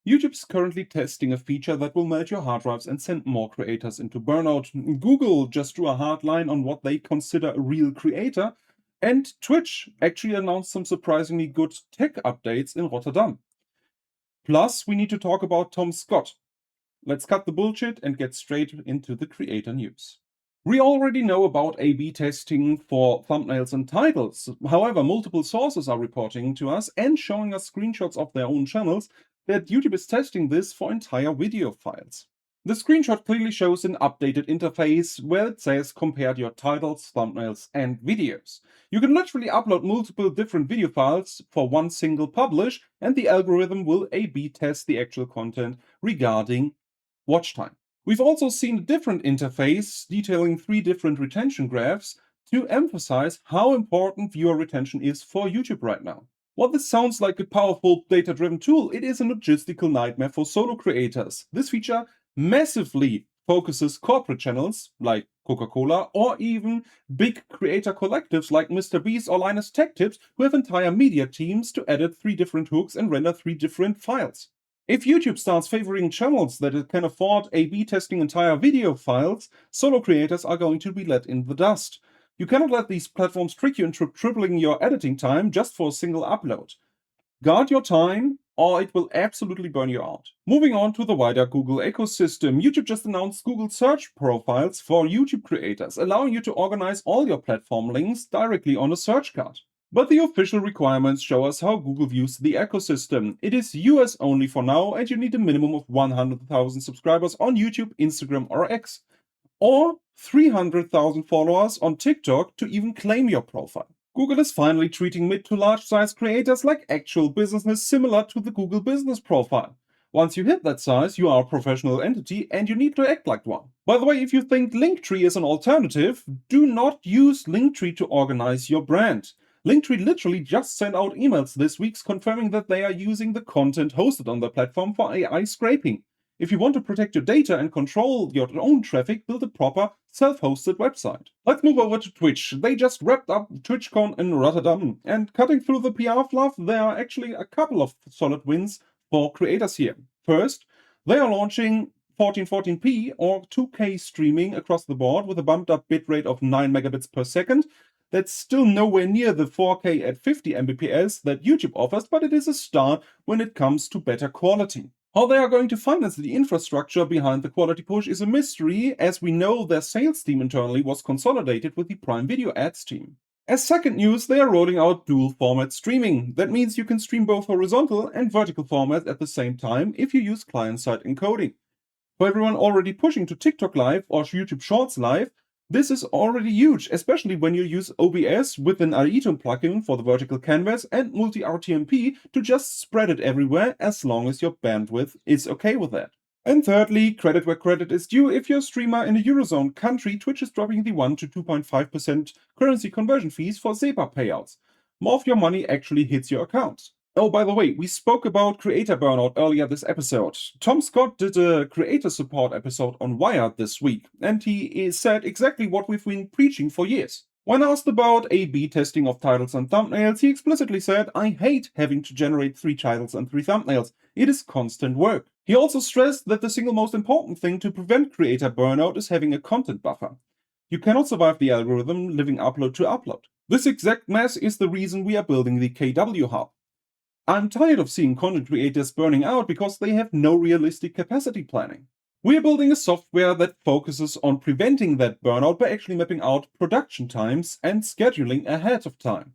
YouTube is currently testing a feature that will melt your hard drives and send more creators into burnout. Google just drew a hard line on what they consider a real creator, and Twitch actually announced some surprisingly good tech updates in Rotterdam. Plus, we need to talk about Tom Scott. Let's cut the bullshit and get straight into the creator news. We already know about A/B testing for thumbnails and titles. However, multiple sources are reporting to us and showing us screenshots of their own channels that YouTube is testing this for entire video files. The screenshot clearly shows an updated interface where it says compare your titles, thumbnails, and videos. You can literally upload multiple different video files for one single publish, and the algorithm will A/B test the actual content regarding watch time. We've also seen a different interface detailing 3 different retention graphs to emphasize how important viewer retention is for YouTube right now. While this sounds like a powerful data-driven tool, it is a logistical nightmare for solo creators. This feature massively focuses corporate channels like Coca-Cola or even big creator collectives like MrBeast or Linus Tech Tips who have entire media teams to edit 3 different hooks and render 3 different files. If YouTube starts favoring channels that can afford A/B testing entire video files, solo creators are going to be let in the dust. You cannot let these platforms trick you into tripling your editing time just for a single upload. Guard your time, or it will absolutely burn you out. Moving on to the wider Google ecosystem, YouTube just announced Google search profiles for YouTube creators, allowing you to organize all your platform links directly on a search card. But the official requirements show us how Google views the ecosystem. It is US only for now, and you need a minimum of 100,000 subscribers on YouTube, Instagram, or X, or 300,000 followers on TikTok to even claim your profile. Google is finally treating mid to large size creators like actual businesses similar to the Google business profile. Once you hit that size, you are a professional entity and you need to act like one. By the way, if you think Linktree is an alternative, do not use Linktree to organize your brand. Linktree literally just sent out emails this week confirming that they are using the content hosted on the platform for AI scraping. If you want to protect your data and control your own traffic, build a proper self-hosted website. Let's move over to Twitch. They just wrapped up TwitchCon in Rotterdam, and cutting through the PR fluff, there are actually a couple of solid wins for creators here. First, they are launching 1440p or 2K streaming across the board with a bumped up bitrate of 9 megabits per second. That's still nowhere near the 4K at 50 Mbps that YouTube offers, but it is a start when it comes to better quality. How they are going to finance the infrastructure behind the quality push is a mystery, as we know their sales team internally was consolidated with the Prime Video ads team. As second news, they are rolling out dual format streaming. That means you can stream both horizontal and vertical formats at the same time if you use client-side encoding. For everyone already pushing to TikTok Live or YouTube Shorts Live, this is already huge, especially when you use OBS with an Aiton plugin for the vertical canvas and multi-RTMP to just spread it everywhere as long as your bandwidth is okay with that. And thirdly, credit where credit is due. If you're a streamer in a Eurozone country, Twitch is dropping the 1 to 2.5% currency conversion fees for SEPA payouts. More of your money actually hits your account. Oh, by the way, we spoke about creator burnout earlier this episode. Tom Scott did a creator support episode on Wired this week, and he said exactly what we've been preaching for years. When asked about A/B testing of titles and thumbnails, he explicitly said, "I hate having to generate 3 titles and 3 thumbnails. It is constant work." He also stressed that the single most important thing to prevent creator burnout is having a content buffer. You cannot survive the algorithm living upload to upload. This exact mess is the reason we are building the kw.hub. I'm tired of seeing content creators burning out because they have no realistic capacity planning. We are building a software that focuses on preventing that burnout by actually mapping out production times and scheduling ahead of time.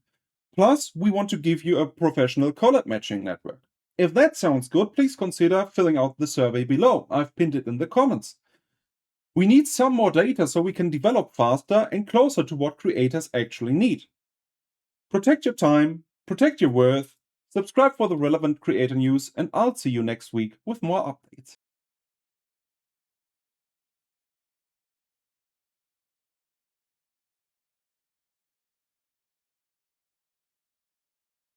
Plus, we want to give you a professional collab matching network. If that sounds good, please consider filling out the survey below. I've pinned it in the comments. We need some more data so we can develop faster and closer to what creators actually need. Protect your time, protect your worth, subscribe for the relevant creator news, and I'll see you next week with more updates.